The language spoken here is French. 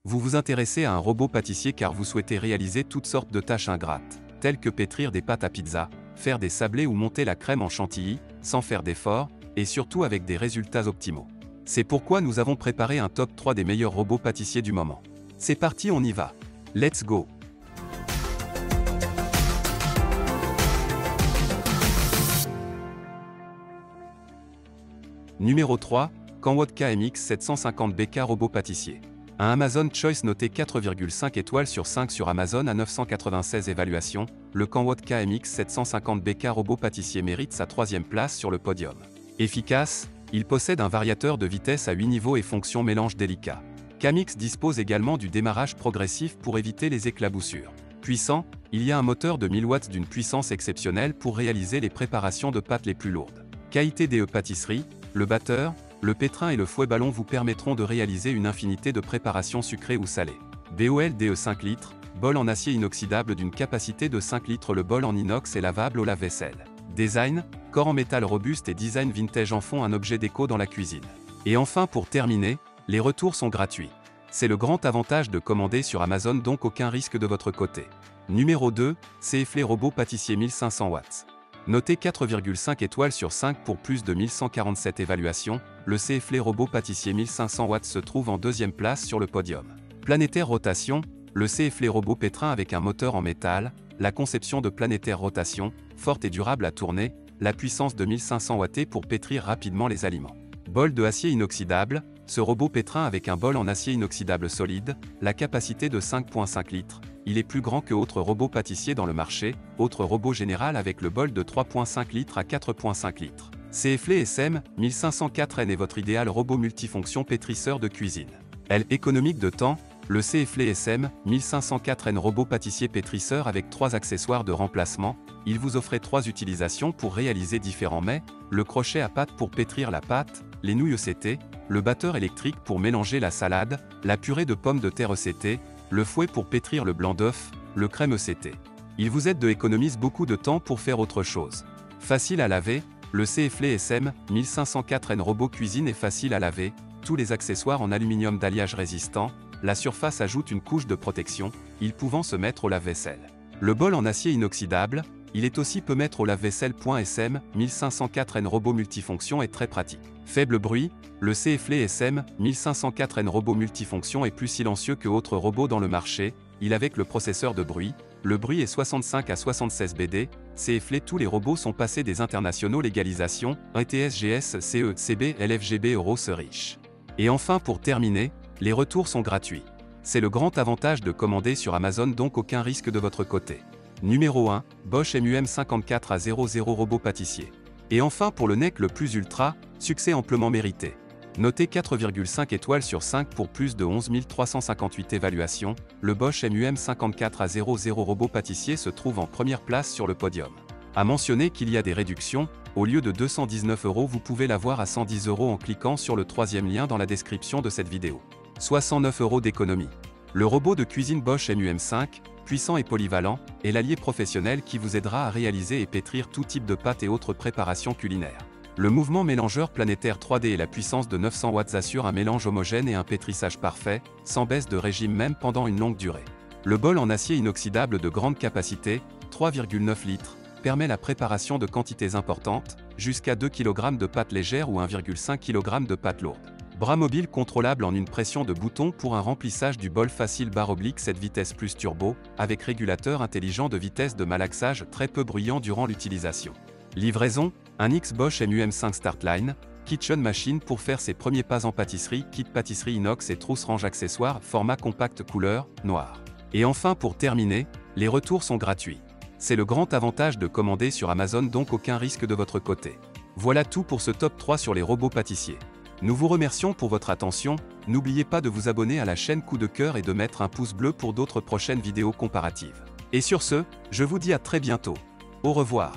Vous vous intéressez à un robot pâtissier car vous souhaitez réaliser toutes sortes de tâches ingrates, telles que pétrir des pâtes à pizza, faire des sablés ou monter la crème en chantilly, sans faire d'efforts, et surtout avec des résultats optimaux. C'est pourquoi nous avons préparé un top 3 des meilleurs robots pâtissiers du moment. C'est parti, on y va. Let's go! Numéro 3, Canwood KMX 750 BK robot pâtissier. Un Amazon Choice noté 4,5 étoiles sur 5 sur Amazon à 996 évaluations, le Canwood KMX 750 BK robot pâtissier mérite sa 3e place sur le podium. Efficace, il possède un variateur de vitesse à 8 niveaux et fonction mélange délicat. KMX dispose également du démarrage progressif pour éviter les éclaboussures. Puissant, il y a un moteur de 1000 watts d'une puissance exceptionnelle pour réaliser les préparations de pâtes les plus lourdes. Qualité DE pâtisserie, le batteur, le pétrin et le fouet ballon vous permettront de réaliser une infinité de préparations sucrées ou salées. BOL DE 5 litres, bol en acier inoxydable d'une capacité de 5 litres. Le bol en inox est lavable au lave-vaisselle. Design, corps en métal robuste et design vintage en font un objet déco dans la cuisine. Et enfin, pour terminer, les retours sont gratuits. C'est le grand avantage de commander sur Amazon, donc aucun risque de votre côté. Numéro 2, CFL robot pâtissier 1500 watts. Noté 4,5 étoiles sur 5 pour plus de 1147 évaluations, le CFL robot pâtissier 1500 watts se trouve en 2e place sur le podium. Planétaire rotation, le CFL robot pétrin avec un moteur en métal, la conception de planétaire rotation, forte et durable à tourner, la puissance de 1500 watts pour pétrir rapidement les aliments. Bol de acier inoxydable, ce robot pétrin avec un bol en acier inoxydable solide, la capacité de 5,5 litres, il est plus grand que autres robots pâtissiers dans le marché, autre robot général avec le bol de 3,5 litres à 4,5 litres. CFL SM 1504N est votre idéal robot multifonction pétrisseur de cuisine. Économique de temps, le CFL SM 1504N robot pâtissier pétrisseur avec 3 accessoires de remplacement, il vous offrait 3 utilisations pour réaliser différents mets, le crochet à pâte pour pétrir la pâte, les nouilles ECT, le batteur électrique pour mélanger la salade, la purée de pommes de terre ECT, le fouet pour pétrir le blanc d'œuf, le crème ECT. Il vous aide et économise beaucoup de temps pour faire autre chose. Facile à laver, le CFL SM 1504N robot cuisine est facile à laver, tous les accessoires en aluminium d'alliage résistant, la surface ajoute une couche de protection, il pouvant se mettre au lave-vaisselle. Le bol en acier inoxydable, il est aussi peut mettre au lave-vaisselle. SM 1504N robot multifonction est très pratique. Faible bruit, le CFL SM 1504N robot multifonction est plus silencieux que autres robots dans le marché, il avec le processeur de bruit, le bruit est 65 à 76 BD, CFL tous les robots sont passés des internationaux légalisation, ETS/GS, CE, CB, LFGB Euro se riche. Et enfin pour terminer, les retours sont gratuits. C'est le grand avantage de commander sur Amazon, donc aucun risque de votre côté. Numéro 1, Bosch MUM 54 à 00 robot pâtissier. Et enfin pour le NEC le plus ultra, succès amplement mérité. Noté 4,5 étoiles sur 5 pour plus de 11 358 évaluations, le Bosch MUM 54 à 00 robot pâtissier se trouve en première place sur le podium. À mentionner qu'il y a des réductions, au lieu de 219 €, vous pouvez l'avoir à 110 € en cliquant sur le 3e lien dans la description de cette vidéo. 69 € d'économie. Le robot de cuisine Bosch MUM5, puissant et polyvalent, est l'allié professionnel qui vous aidera à réaliser et pétrir tout type de pâtes et autres préparations culinaires. Le mouvement mélangeur planétaire 3D et la puissance de 900 watts assurent un mélange homogène et un pétrissage parfait, sans baisse de régime même pendant une longue durée. Le bol en acier inoxydable de grande capacité, 3,9 litres, permet la préparation de quantités importantes, jusqu'à 2 kg de pâtes légères ou 1,5 kg de pâtes lourdes. Bras mobile contrôlable en une pression de bouton pour un remplissage du bol facile / 7 vitesses plus turbo, avec régulateur intelligent de vitesse de malaxage très peu bruyant durant l'utilisation. Livraison, un X Bosch MUM5 Startline, Kitchen Machine pour faire ses premiers pas en pâtisserie, kit pâtisserie inox et trousse range accessoires, format compact couleur, noir. Et enfin pour terminer, les retours sont gratuits. C'est le grand avantage de commander sur Amazon, donc aucun risque de votre côté. Voilà tout pour ce top 3 sur les robots pâtissiers. Nous vous remercions pour votre attention, n'oubliez pas de vous abonner à la chaîne Coup de Cœur et de mettre un pouce bleu pour d'autres prochaines vidéos comparatives. Et sur ce, je vous dis à très bientôt. Au revoir.